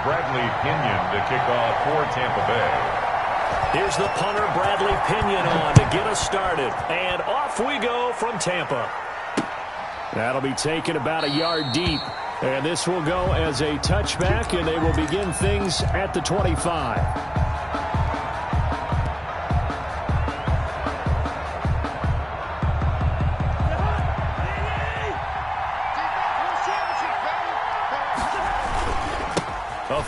Bradley Pinion to kick off for Tampa Bay. Here's the punter, Bradley Pinion, on to get us started. And off we go from Tampa. That'll be taken about a yard deep. And this will go as a touchback, and they will begin things at the 25.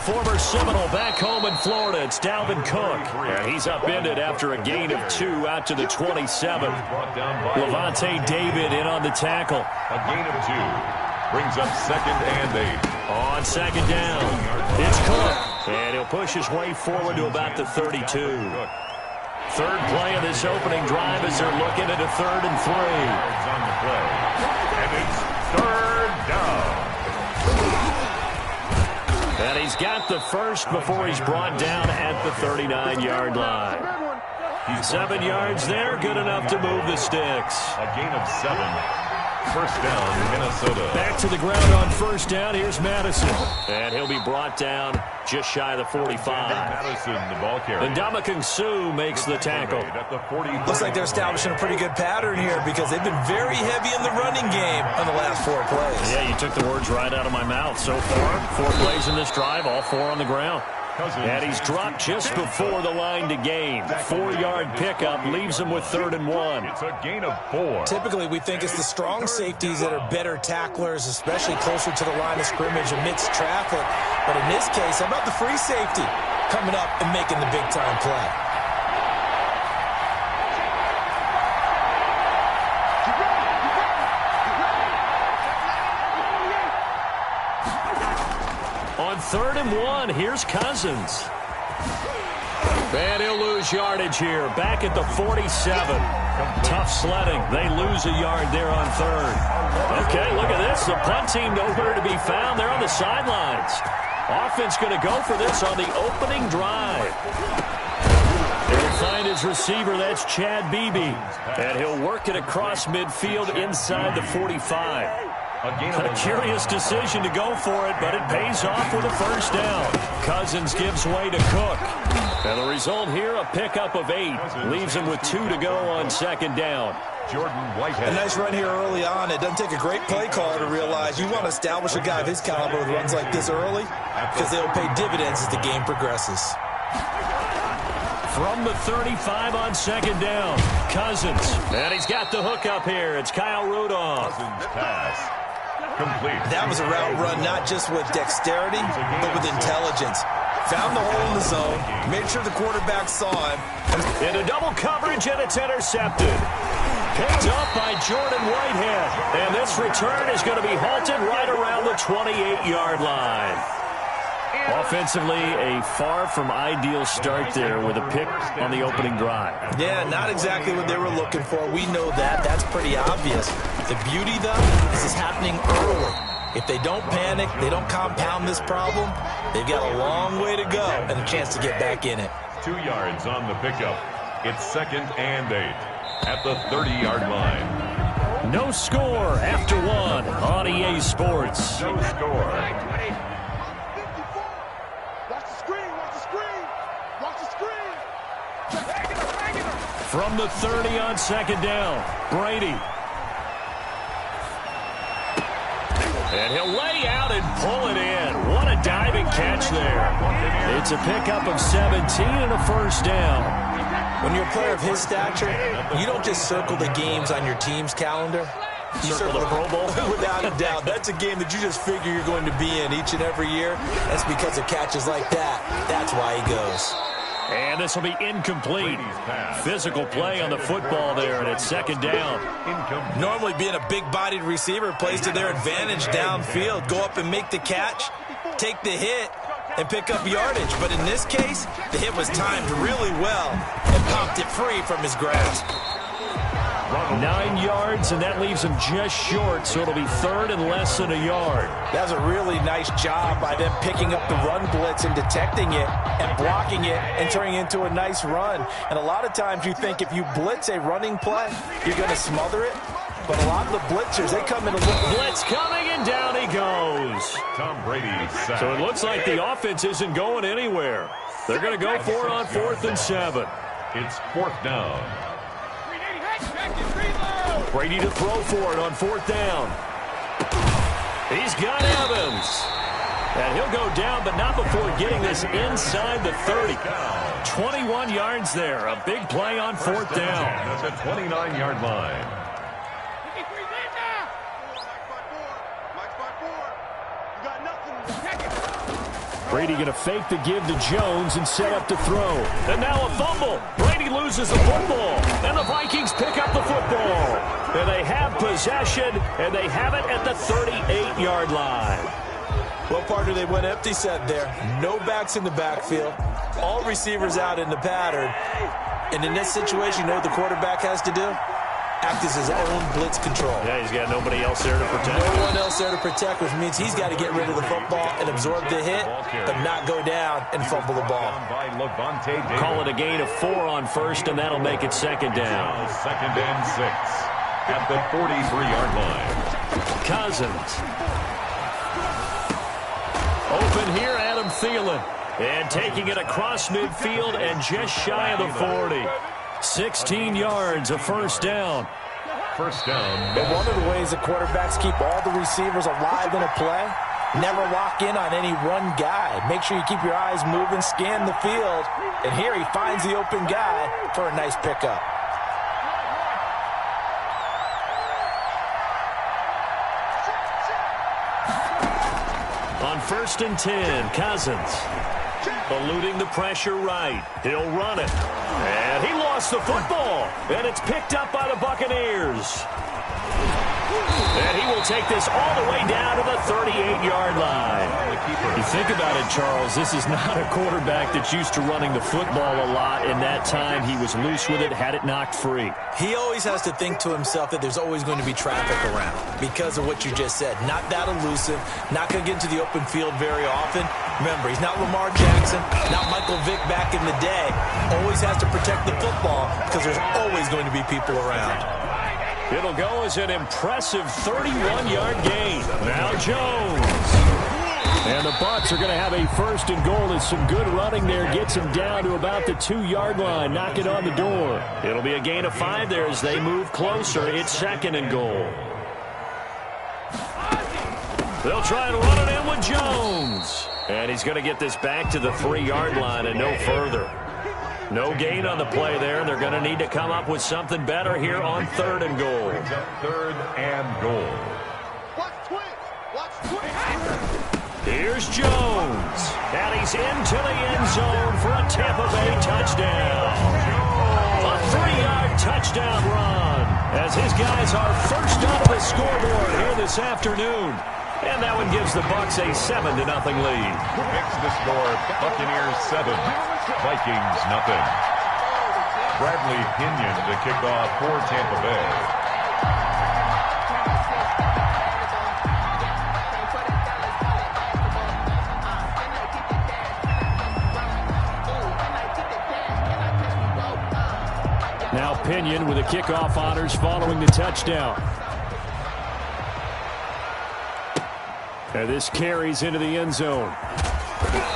Former Seminole back home in Florida. It's Dalvin Cook. And he's upended after a gain of 2 out to the 27. Levante David in on the tackle. A gain of 2. Brings up 2nd and 8. On 2nd down, it's Cook. And he'll push his way forward to about the 32. Third play of this opening drive as they're looking at a 3rd and 3. On the play. And it's 3rd down. And he's got the first before he's brought down at the 39-yard line. 7 yards there, good enough to move the sticks. A gain of 7. First down, Minnesota. Back to the ground on first down. Here's Madison. And he'll be brought down just shy of the 45. Madison, the ball carrier. And Ndamukong Suh makes the tackle. At the 40. Looks like they're establishing a pretty good pattern here because they've been very heavy in the running game on the last 4 plays. Yeah, you took the words right out of my mouth. So far, 4 plays in this drive, all 4 on the ground. And he's dropped just before the line to gain. 4-yard pickup leaves him with 3rd and 1. It's a gain of 4. Typically, we think it's the strong safeties that are better tacklers, especially closer to the line of scrimmage amidst traffic. But in this case, how about the free safety coming up and making the big-time play? On 3rd and 1, here's Cousins. And he'll lose yardage here. Back at the 47. Tough sledding. They lose a yard there on 3rd. Okay, look at this. The punt team nowhere to be found. They're on the sidelines. Offense going to go for this on the opening drive. He'll find his receiver. That's Chad Beebe. And he'll work it across midfield inside the 45. A curious decision to go for it, but it pays off with a first down. Cousins gives way to Cook. And the result here, a pickup of 8. Leaves him with 2 to go on 2nd down. Jordan Whitehead. A nice run here early on. It doesn't take a great play caller to realize you want to establish a guy of his caliber with runs like this early because they'll pay dividends as the game progresses. From the 35 on 2nd down, Cousins. And he's got the hook up here. It's Kyle Rudolph. Cousins pass. Complete. That was a route run not just with dexterity, but with intelligence. Found the hole in the zone, made sure the quarterback saw him. Into double coverage, and it's intercepted. Picked up by Jordan Whitehead. And this return is going to be halted right around the 28-yard line. Offensively, a far from ideal start there with a pick on the opening drive. Yeah, not exactly what they were looking for. We know that. That's pretty obvious. The beauty, though, is it's happening early. If they don't panic, they don't compound this problem, they've got a long way to go and a chance to get back in it. 2 yards on the pickup. It's 2nd and 8 at the 30-yard line. No score after 1 on EA Sports. No score. From the 30 on 2nd down, Brady. And he'll lay out and pull it in. What a diving catch there. It's a pickup of 17 and a first down. When you're a player of his stature, you don't just circle the games on your team's calendar. You circle the Pro Bowl? Without a doubt. That's a game that you just figure you're going to be in each and every year. That's because of catches like that. That's why he goes. And this will be incomplete. Physical play on the football there, and it's 2nd down. Normally being a big-bodied receiver plays to their advantage downfield. Go up and make the catch, take the hit, and pick up yardage. But in this case, the hit was timed really well and popped it free from his grasp. 9 yards, and that leaves him just short, so it'll be 3rd and less than a yard. That was a really nice job by them picking up the run blitz and detecting it and blocking it and turning it into a nice run. And a lot of times you think if you blitz a running play, you're going to smother it. But a lot of the blitzers, they come in a little... Blitz coming And down he goes. Tom Brady sacked. So it looks like the offense isn't going anywhere. They're going to go for it on 4th and 7. It's 4th down. Brady to throw for it on 4th down. He's got Evans. And he'll go down, but not before getting this inside the 30. 21 yards there. A big play on 4th down. At the 29-yard line. Brady going to fake the give to Jones and set up to throw. And now a fumble. Brady loses the football. And the Vikings pick up the football. And they have possession, and they have it at the 38-yard line. Well, partner, they went empty set there. No backs in the backfield. All receivers out in the pattern. And in this situation, you know what the quarterback has to do? Act as his own blitz control. Yeah, he's got nobody else there to protect. No one else there to protect, which means he's got to get rid of the football and absorb the hit, but not go down and fumble the ball. Call it a gain of 4 on 1st, and that'll make it 2nd down. 2nd and 6 at the 43-yard line. Cousins. Open here, Adam Thielen. And taking it across midfield and just shy of the 40. 16 yards, a 1st down. 1st down. But one of the ways the quarterbacks keep all the receivers alive in a play, never lock in on any one guy. Make sure you keep your eyes moving, scan the field. And here he finds the open guy for a nice pickup. On 1st and 10, Cousins. Eluding the pressure right. He'll run it. And he lost the football. And it's picked up by the Buccaneers. And he will take this all the way down to the 38-yard line. You think about it, Charles, this is not a quarterback that's used to running the football a lot. In that time, he was loose with it, had it knocked free. He always has to think to himself that there's always going to be traffic around because of what you just said. Not that elusive, not going to get into the open field very often. Remember, he's not Lamar Jackson, not Michael Vick back in the day. Always has to protect the football because there's always going to be people around. It'll go as an impressive 31-yard gain. Now Jones. And the Bucs are going to have a 1st and goal as some good running there gets him down to about the 2-yard line, knocking on the door. It'll be a gain of 5 there as they move closer. It's 2nd and goal. They'll try and run it in with Jones. And he's going to get this back to the 3-yard line and no further. No gain on the play there. They're going to need to come up with something better here on 3rd and goal. 3rd and goal. Here's Jones. And he's into the end zone for a Tampa Bay touchdown. A 3-yard touchdown run as his guys are first on the scoreboard here this afternoon. And that one gives the Bucs a 7-0 lead. Fix the score. Buccaneers 7, Vikings nothing. Bradley Pinion to kick off for Tampa Bay. Now Pinion with the kickoff honors following the touchdown. And this carries into the end zone.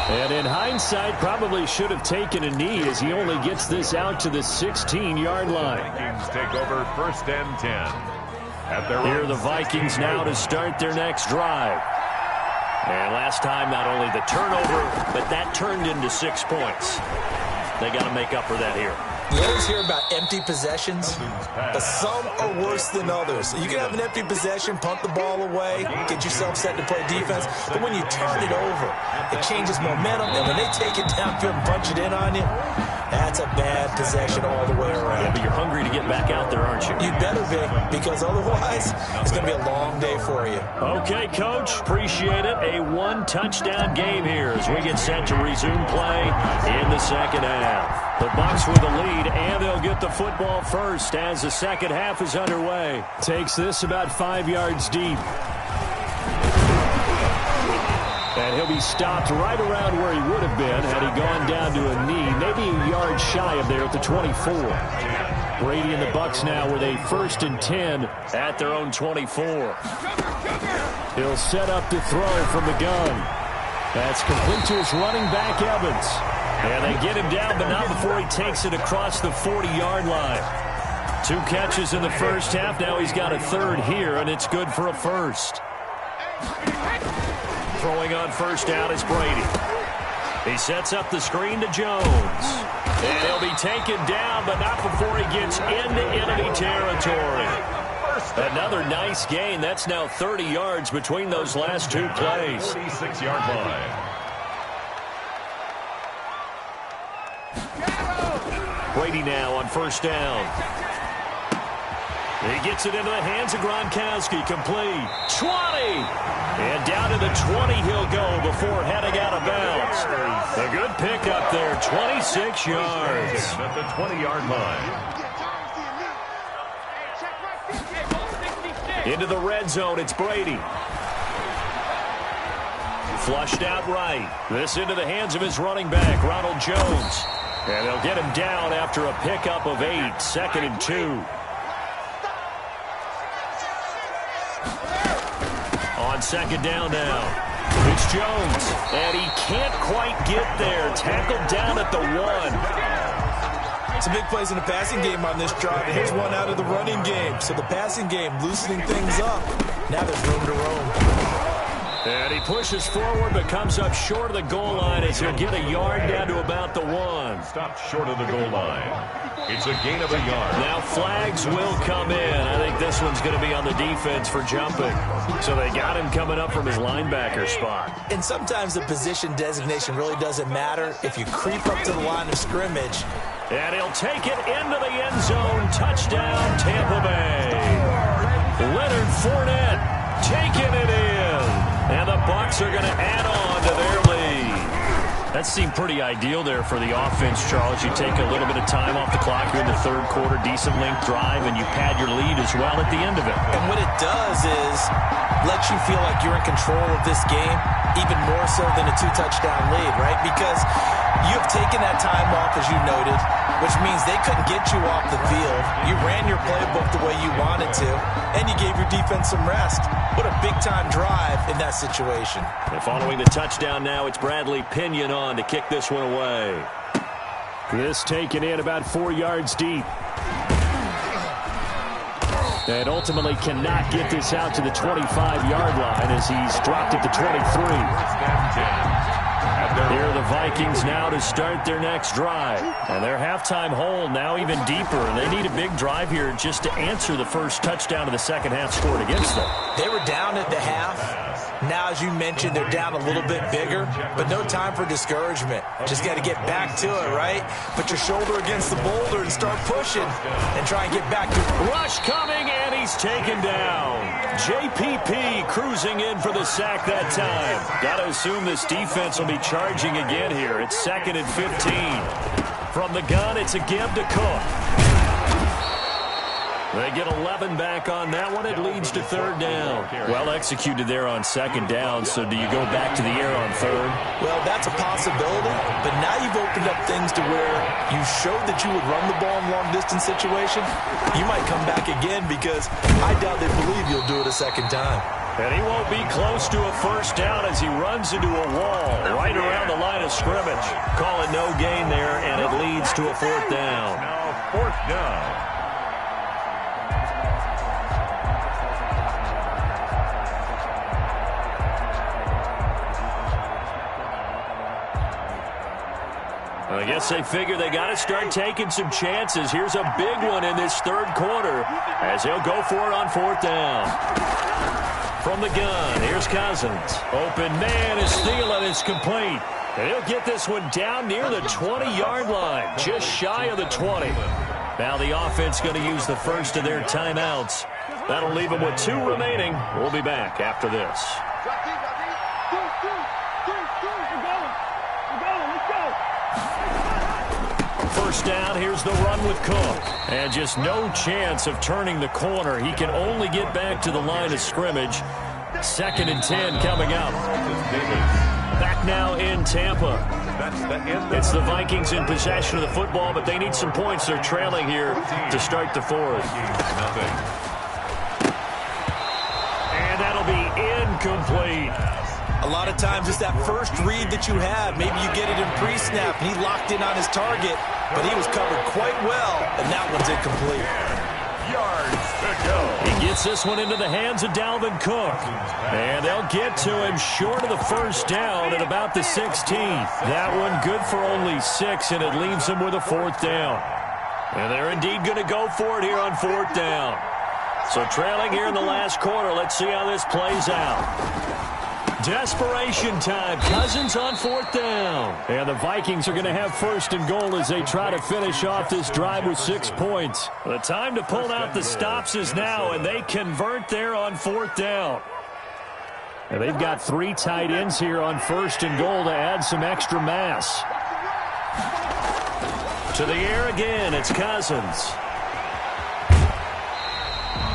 And in hindsight, probably should have taken a knee as he only gets this out to the 16-yard line. Vikings take over 1st and 10. Here are the Vikings now to start their next drive. And last time, not only the turnover, but that turned into 6 points. They got to make up for that here. You always hear about empty possessions, but some are worse than others. You can have an empty possession, punt the ball away, get yourself set to play defense, but when you turn it over, it changes momentum, and when they take it downfield and punch it in on you, that's a bad possession all the way around. Yeah, but you're hungry to get back out there, aren't you? You better be, because otherwise, it's going to be a long day for you. Okay, Coach, appreciate it. A 1-touchdown game here as we get set to resume play in the second half. The Bucs with the lead, and they'll get the football first as the second half is underway. Takes this about 5 yards deep. And he'll be stopped right around where he would have been had he gone down to a knee, maybe a yard shy of there at the 24. Brady and the Bucs now with a 1st and 10 at their own 24. He'll set up to throw from the gun. That's complete to his running back, Evans. And they get him down, but not before he takes it across the 40-yard line. 2 catches in the first half. Now he's got a third here, and it's good for a first. Throwing on first down is Brady. He sets up the screen to Jones. And he'll be taken down, but not before he gets into enemy territory. Another nice gain. That's now 30 yards between those last 2 plays. 46-yard line. Brady now on first down. He gets it into the hands of Gronkowski. Complete. 20. And down to the 20 he'll go before heading out of bounds. A good pickup there. 26 yards. At the 20-yard line. Into the red zone, it's Brady. Flushed out right. This into the hands of his running back, Ronald Jones. And they'll get him down after a pickup of 8, 2nd and 2. On second down now, it's Jones. And he can't quite get there. Tackled down at the 1. Some big plays in the passing game on this drive. And here's one out of the running game. So the passing game loosening things up. Now there's room to roam. And he pushes forward but comes up short of the goal line as he'll get a yard down to about the 1. Stopped short of the goal line. It's a gain of a yard. Now flags will come in. I think this one's going to be on the defense for jumping. So they got him coming up from his linebacker spot. And sometimes the position designation really doesn't matter if you creep up to the line of scrimmage. And he'll take it into the end zone. Touchdown, Tampa Bay. Leonard Fournette taking it in. And the Bucs are going to add on to their lead. That seemed pretty ideal there for the offense, Charles. You take a little bit of time off the clock here in the third quarter, decent length drive, and you pad your lead as well at the end of it. And what it does is lets you feel like you're in control of this game, even more so than a 2-touchdown lead, right? Because you've taken that time off, as you noted, which means they couldn't get you off the field. You ran your playbook the way you wanted to, and you gave your defense some rest. What a big-time drive in that situation. And following the touchdown now, it's Bradley Pinion on to kick this one away. This taken in about 4 yards deep. And ultimately cannot get this out to the 25-yard line as he's dropped it to 23. Here are the Vikings now to start their next drive. And their halftime hole now even deeper. And they need a big drive here just to answer the first touchdown of the second half scored against them. They were down at the half. Now, as you mentioned, they're down a little bit bigger, but no time for discouragement. Just got to get back to it, right? Put your shoulder against the boulder and start pushing and try and get back to it. Rush coming, and he's taken down. JPP cruising in for the sack that time. Got to assume this defense will be charging again here. It's 2nd and 15. From the gun, it's a give to Cook. They get 11 back on that one. It leads to third down. Well executed there on second down, so do you go back to the air on third? Well, that's a possibility, but now you've opened up things to where you showed that you would run the ball in long-distance situation. You might come back again because I doubt they believe you'll do it a second time. And he won't be close to a first down as he runs into a wall right around the line of scrimmage. Call it no gain there, and it leads to a fourth down. Now fourth down. I guess they figure they got to start taking some chances. Here's a big one in this third quarter as he'll go for it on fourth down. From the gun, here's Cousins. Open man is Thielen is complete. And he'll get this one down near the 20-yard line, just shy of the 20. Now the offense going to use the first of their timeouts. That'll leave them with 2 remaining. We'll be back after this. First down, here's the run with Cook. And just no chance of turning the corner. He can only get back to the line of scrimmage. 2nd and 10 coming up. Back now in Tampa. It's the Vikings in possession of the football, but they need some points. They're trailing here to start the fourth. And that'll be incomplete. A lot of times it's that first read that you have. Maybe you get it in pre-snap, and he locked in on his target, but he was covered quite well, and that one's incomplete. Yards to go. He gets this one into the hands of Dalvin Cook. And they'll get to him short of the first down at about the 16th. That one good for only 6, and it leaves him with a 4th down. And they're indeed going to go for it here on 4th down. So trailing here in the last quarter, let's see how this plays out. Desperation time. Cousins on 4th down. And the Vikings are going to have 1st and goal as they try to finish off this drive with 6 points. The time to pull out the stops is now, and they convert there on 4th down. And they've got 3 tight ends here on 1st and goal to add some extra mass. To the air again, it's Cousins.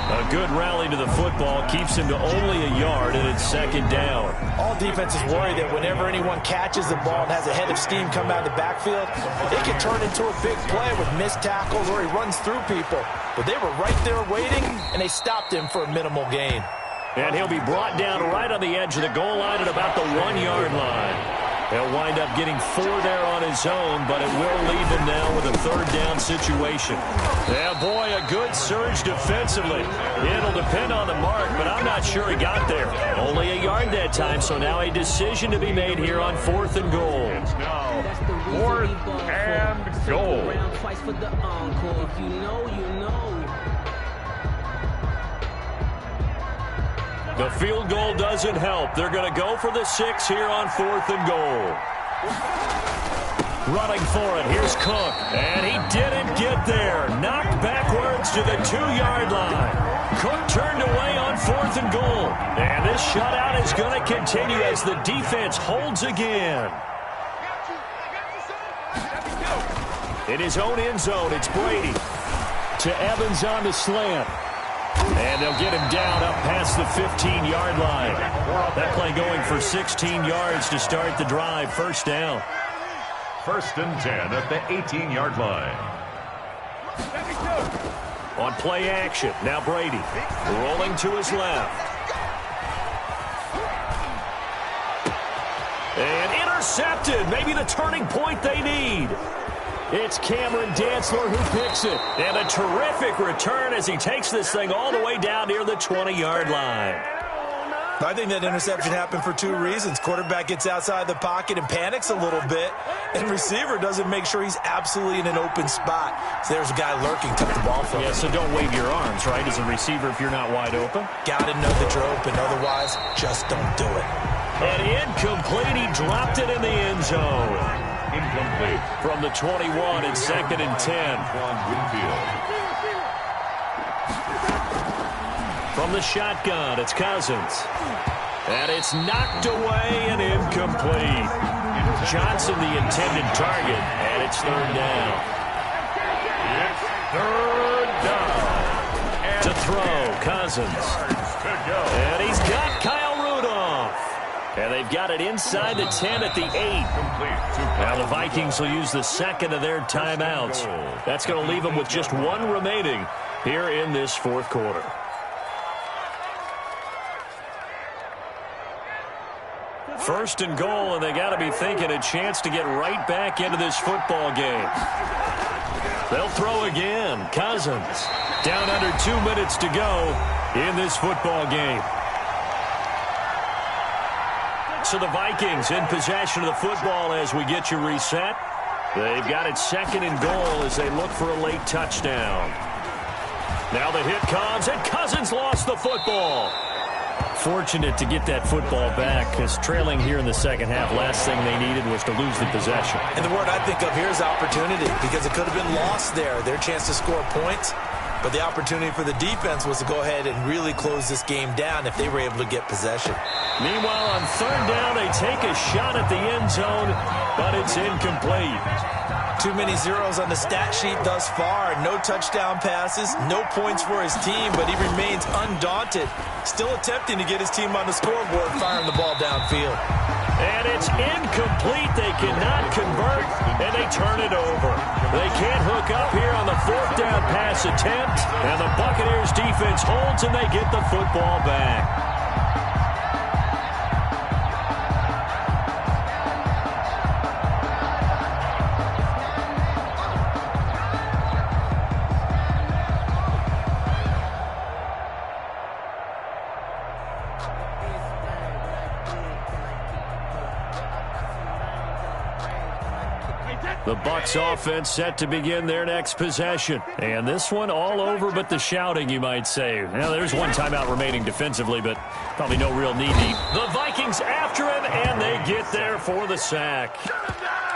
A good rally to the football keeps him to only a yard, and it's 2nd down. All defenses worry that whenever anyone catches the ball and has a head of steam come out of the backfield, it can turn into a big play with missed tackles or he runs through people. But they were right there waiting, and they stopped him for a minimal gain. And he'll be brought down right on the edge of the goal line at about the 1-yard line. He'll wind up getting 4 there on his own, but it will leave him now with a 3rd down situation. Yeah, boy, a good surge defensively. It'll depend on the mark, but I'm not sure he got there. Only a yard that time, so now a decision to be made here on 4th and goal. It's now 4th and goal. The field goal doesn't help. They're going to go for the 6 here on 4th and goal. Running for it. Here's Cook. And he didn't get there. Knocked backwards to the 2-yard line. Cook turned away on 4th and goal. And this shutout is going to continue as the defense holds again. In his own end zone, it's Brady. To Evans on the slant. And they'll get him down up past the 15-yard line. That play going for 16 yards to start the drive. 1st down. 1st and 10 at the 18-yard line. On play action, now Brady. Rolling to his left. And intercepted. Maybe the turning point they need. It's Cameron Dantzler who picks it. And a terrific return as he takes this thing all the way down near the 20-yard line. I think that interception happened for 2 reasons. Quarterback gets outside the pocket and panics a little bit, and receiver doesn't make sure he's absolutely in an open spot. So there's a guy lurking, took the ball from him. Yeah, so don't wave your arms, right, as a receiver if you're not wide open? Got to know that you're open. Otherwise, just don't do it. And incomplete. He dropped it in the end zone. Incomplete. From the 21 and 2nd and 10. From the shotgun, it's Cousins. And it's knocked away and incomplete. Johnson, the intended target, and it's 3rd down. It's 3rd down. To throw, Cousins. And he's got Kyle Rudolph. And they've got it inside the 10 at the 8. Now the Vikings will use the 2nd of their timeouts. That's going to leave them with just 1 remaining here in this 4th quarter. First and goal, and they got to be thinking a chance to get right back into this football game. They'll throw again. Cousins down under 2 minutes to go in this football game. So the Vikings in possession of the football as we get you reset. They've got it 2nd and goal as they look for a late touchdown. Now the hit comes, and Cousins lost the football. Fortunate to get that football back, because trailing here in the 2nd half, last thing they needed was to lose the possession. And the word I think of here is opportunity, because it could have been lost there, their chance to score points. But the opportunity for the defense was to go ahead and really close this game down if they were able to get possession. Meanwhile, on 3rd down, they take a shot at the end zone, but it's incomplete. Too many zeros on the stat sheet thus far. No touchdown passes, no points for his team, but he remains undaunted. Still attempting to get his team on the scoreboard, firing the ball downfield. And it's incomplete. They cannot convert, and they turn it over. They can't hook up here on the 4th down pass attempt, and the Buccaneers defense holds, and they get the football back. The Bucs offense set to begin their next possession. And this one all over but the shouting, you might say. Now, there's one timeout remaining defensively, but probably no real need. The Vikings after him, and they get there for the sack.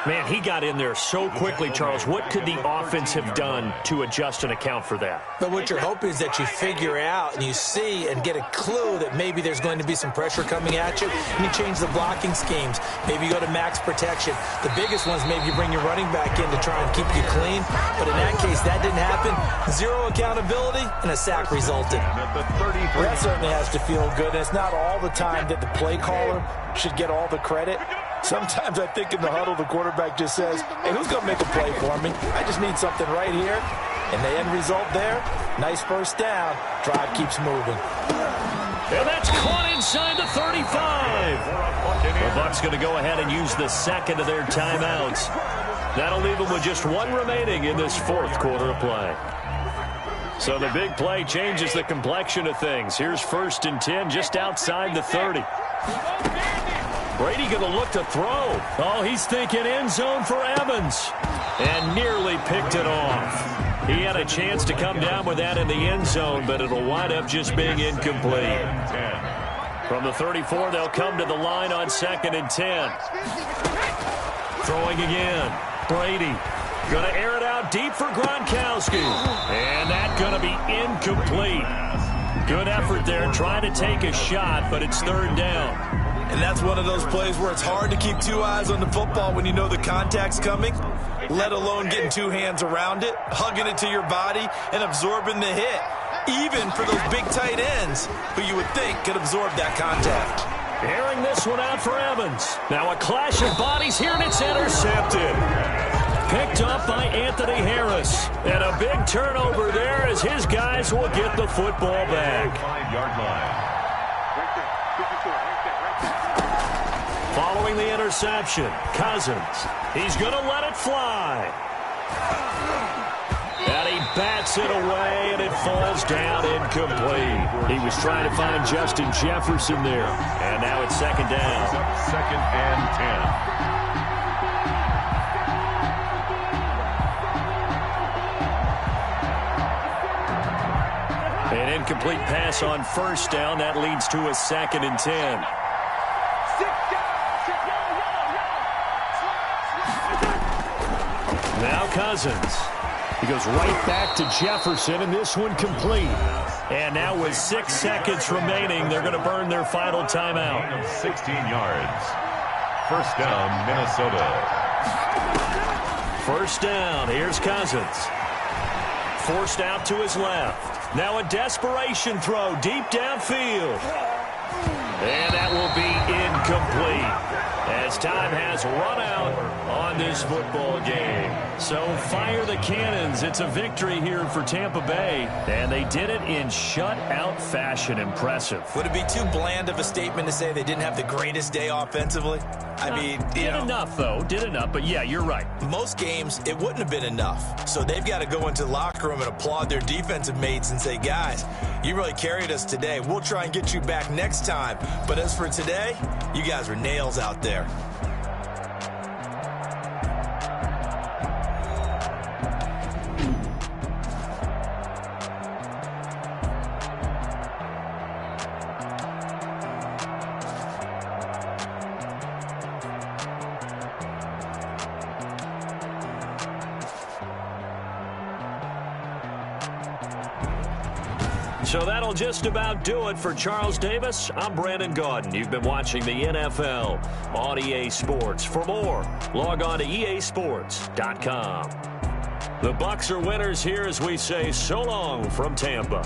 Man, he got in there so quickly, Charles. What could the offense have done to adjust and account for that? But what you're hoping is that you figure out and you see and get a clue that maybe there's going to be some pressure coming at you, and you change the blocking schemes. Maybe you go to max protection. The biggest one's maybe you bring your running back in to try and keep you clean. But in that case, that didn't happen. Zero accountability, and a sack resulted. That certainly has to feel good. And it's not all the time that the play caller should get all the credit. Sometimes I think in the huddle, the quarterback just says, hey, who's going to make a play for me? I just need something right here. And the end result there, nice first down. Drive keeps moving. And that's caught inside the 35. The Bucs going to go ahead and use the second of their timeouts. That'll leave them with just one remaining in this fourth quarter of play. So the big play changes the complexion of things. Here's 1st and 10 just outside the 30. Brady going to look to throw. Oh, he's thinking end zone for Evans. And nearly picked it off. He had a chance to come down with that in the end zone, but it'll wind up just being incomplete. From the 34, they'll come to the line on 2nd and 10. Throwing again. Brady going to air it out deep for Gronkowski. And that's going to be incomplete. Good effort there trying to take a shot, but it's 3rd down. And that's one of those plays where it's hard to keep two eyes on the football when you know the contact's coming, let alone getting two hands around it, hugging it to your body, and absorbing the hit, even for those big tight ends who you would think could absorb that contact. Airing this one out for Evans. Now a clash of bodies here, and it's intercepted. Picked up by Anthony Harris. And a big turnover there as his guys will get the football back. 5-yard line. Following the interception, Cousins. He's going to let it fly. And he bats it away, and it falls down incomplete. He was trying to find Justin Jefferson there. And now it's 2nd down. 2nd and 10. An incomplete pass on 1st down. That leads to a 2nd and 10. Now Cousins. He goes right back to Jefferson, and this one complete. And now with 6 seconds remaining, they're going to burn their final timeout. 16 yards. 1st down, Minnesota. 1st down. Here's Cousins. Forced out to his left. Now a desperation throw deep downfield. And that will be incomplete as time has run out on this football game. So fire the cannons. It's a victory here for Tampa Bay, and they did it in shutout fashion. Impressive. Would it be too bland of a statement to say they didn't have the greatest day offensively? I mean, did enough, though. Did enough, but yeah, you're right. Most games, it wouldn't have been enough. So they've got to go into the locker room and applaud their defensive mates and say, guys, you really carried us today. We'll try and get you back next time. But as for today, you guys were nails out there. So that'll just about do it for Charles Davis. I'm Brandon Gaudin. You've been watching the NFL on EA Sports. For more, log on to easports.com. The Bucs are winners here as we say so long from Tampa.